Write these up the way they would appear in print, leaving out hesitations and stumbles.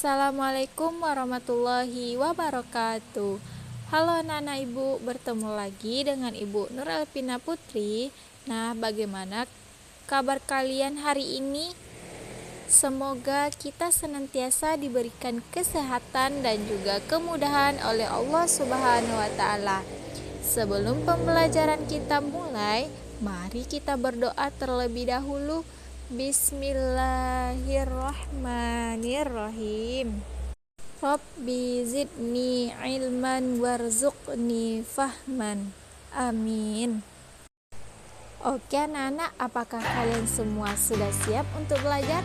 Assalamualaikum warahmatullahi wabarakatuh. Halo anak-anak ibu, bertemu lagi dengan Ibu Nur Elpina Putri. Nah, bagaimana kabar kalian hari ini? Semoga kita senantiasa diberikan kesehatan dan juga kemudahan oleh Allah Subhanahu wa taala. Sebelum pembelajaran kita mulai, mari kita berdoa terlebih dahulu. Bismillahirrahmanirrahim. Rabbi zidni ilman warzuqni fahman. Amin. Oke anak-anak, apakah kalian semua sudah siap untuk belajar?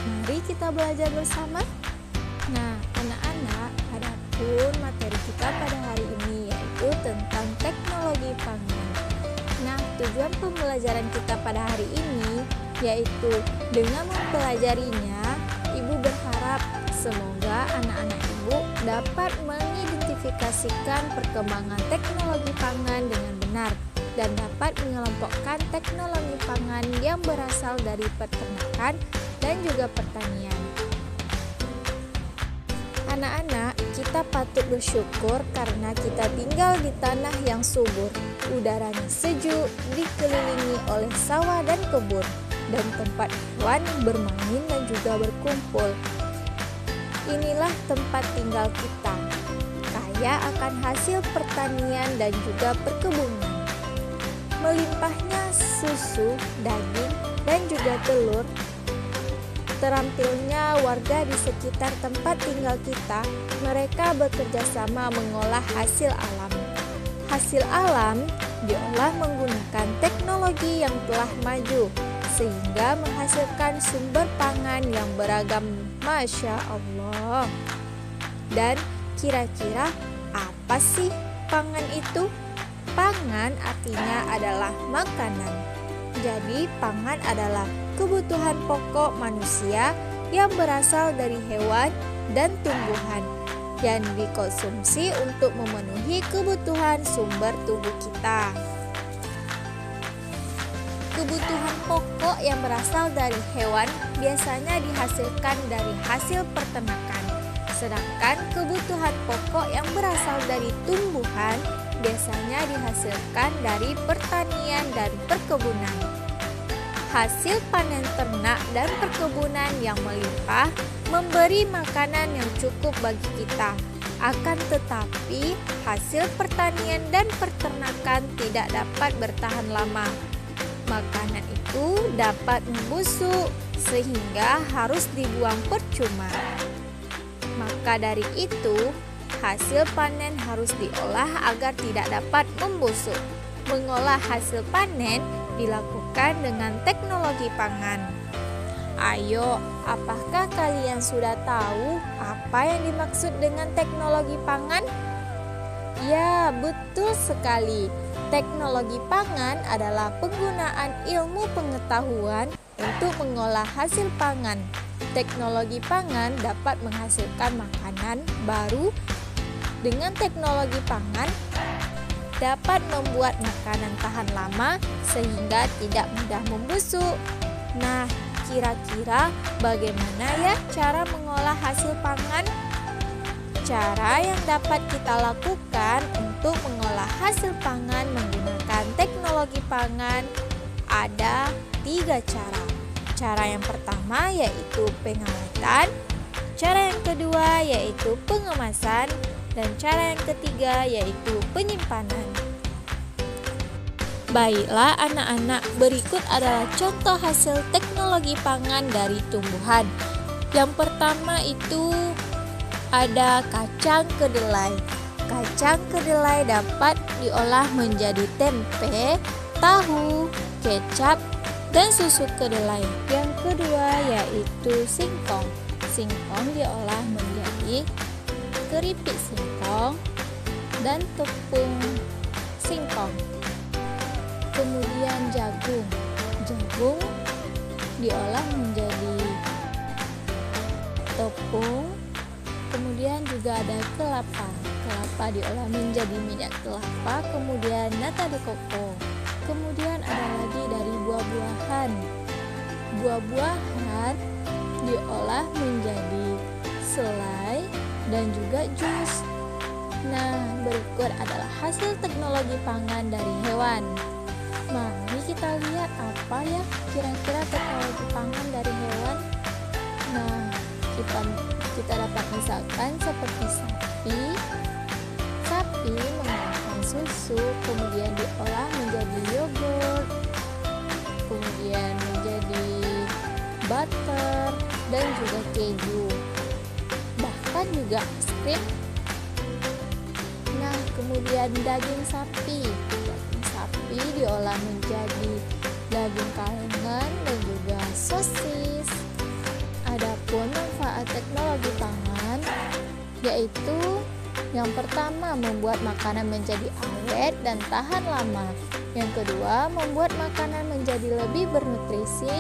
Mari kita belajar bersama. Nah, anak-anak, adapun materi kita pada hari ini yaitu tentang teknologi pangan. Nah, tujuan pembelajaran kita pada hari ini yaitu dengan mempelajarinya, Ibu berharap semoga anak-anak Ibu dapat mengidentifikasikan perkembangan teknologi pangan dengan benar dan dapat mengelompokkan teknologi pangan yang berasal dari peternakan dan juga pertanian. Anak-anak, kita patut bersyukur karena kita tinggal di tanah yang subur, udaranya sejuk, dikelilingi oleh sawah dan kebun, dan tempat hewan bermain dan juga berkumpul. Inilah tempat tinggal kita, kaya akan hasil pertanian dan juga perkebunan. Melimpahnya susu, daging, dan juga telur. Terampilnya warga di sekitar tempat tinggal kita, mereka bekerja sama mengolah hasil alam. Hasil alam diolah menggunakan teknologi yang telah maju, sehingga menghasilkan sumber pangan yang beragam. Masya Allah. Dan kira-kira apa sih pangan itu? Pangan artinya adalah makanan. Jadi pangan adalah kebutuhan pokok manusia yang berasal dari hewan dan tumbuhan yang dikonsumsi untuk memenuhi kebutuhan sumber tubuh kita. Kebutuhan pokok yang berasal dari hewan biasanya dihasilkan dari hasil peternakan, sedangkan kebutuhan pokok yang berasal dari tumbuhan biasanya dihasilkan dari pertanian dan perkebunan. Hasil panen ternak dan perkebunan yang melimpah memberi makanan yang cukup bagi kita. Akan tetapi, hasil pertanian dan peternakan tidak dapat bertahan lama. Makanan itu dapat membusuk sehingga harus dibuang percuma. Maka dari itu, hasil panen harus diolah agar tidak dapat membusuk. Mengolah hasil panen dilakukan dengan teknologi pangan. Ayo, apakah kalian sudah tahu apa yang dimaksud dengan teknologi pangan? Ya, betul sekali. Teknologi pangan adalah penggunaan ilmu pengetahuan untuk mengolah hasil pangan. Teknologi pangan dapat menghasilkan makanan baru. Dengan teknologi pangan dapat membuat makanan tahan lama sehingga tidak mudah membusuk. Nah, kira-kira bagaimana ya cara mengolah hasil pangan? Cara yang dapat kita lakukan untuk mengolah hasil pangan menggunakan teknologi pangan ada 3 cara. Cara yang pertama yaitu pengawatan, cara yang kedua yaitu pengemasan, dan cara yang ketiga yaitu penyimpanan. Baiklah anak-anak, berikut adalah contoh hasil teknologi pangan dari tumbuhan. Yang pertama itu ada kacang kedelai. Kacang kedelai dapat diolah menjadi tempe, tahu, kecap, dan susu kedelai. Yang kedua yaitu singkong. Singkong diolah menjadi keripik singkong dan tepung singkong. Kemudian jagung. Jagung diolah menjadi tepung. Kemudian juga ada kelapa. Kelapa diolah menjadi minyak kelapa. Kemudian nata de coco. Kemudian ada lagi dari buah-buahan. Buah-buahan diolah menjadi selai, dan juga jus. Nah, berikut adalah hasil teknologi pangan dari hewan. Mari kita lihat apa ya kira-kira teknologi pangan dari hewan. Nah, kita dapat misalkan seperti sapi. Sapi menggunakan susu, kemudian diolah menjadi yogurt, kemudian menjadi butter, dan juga keju, bahkan juga es krim. Nah, kemudian daging sapi diolah menjadi daging kalengan dan juga sosis. Adapun manfaat teknologi pangan yaitu yang pertama, membuat makanan menjadi awet dan tahan lama. Yang kedua, membuat makanan menjadi lebih bernutrisi.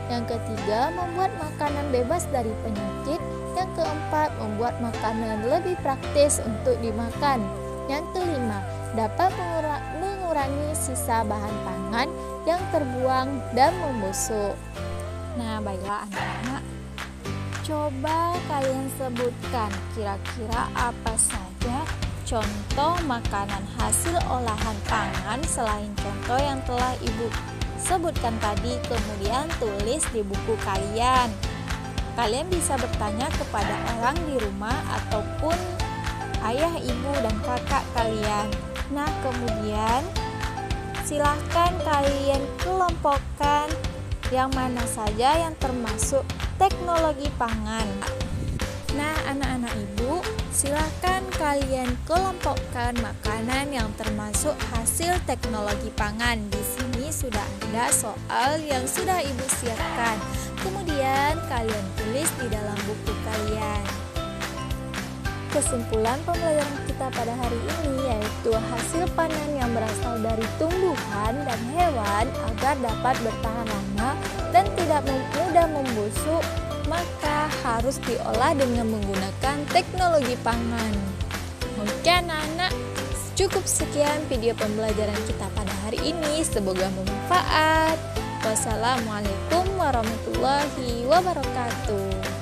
Yang ketiga, membuat makanan bebas dari penyakit. Yang keempat, membuat makanan lebih praktis untuk dimakan. Yang kelima, dapat mengurangi sisa bahan pangan yang terbuang dan membusuk. Nah, baiklah anak-anak, coba kalian sebutkan kira-kira apa saja contoh makanan hasil olahan pangan selain contoh yang telah Ibu sebutkan tadi, kemudian tulis di buku kalian. Kalian bisa bertanya kepada orang di rumah ataupun ayah, ibu, dan kakak kalian. Nah, kemudian silahkan kalian kelompokkan yang mana saja yang termasuk teknologi pangan. Nah, anak-anak ibu, silahkan kalian kelompokkan makanan yang termasuk hasil teknologi pangan. Di sini sudah ada soal yang sudah ibu siapkan. Kemudian kalian tulis di dalam buku kalian. Kesimpulan pembelajaran kita pada hari ini yaitu hasil panen yang berasal dari tumbuhan dan hewan agar dapat bertahan lama dan tidak mudah membusuk, maka harus diolah dengan menggunakan teknologi pangan. Oke anak-anak, cukup sekian video pembelajaran kita pada hari ini. Semoga bermanfaat. Wassalamualaikum warahmatullahi wabarakatuh.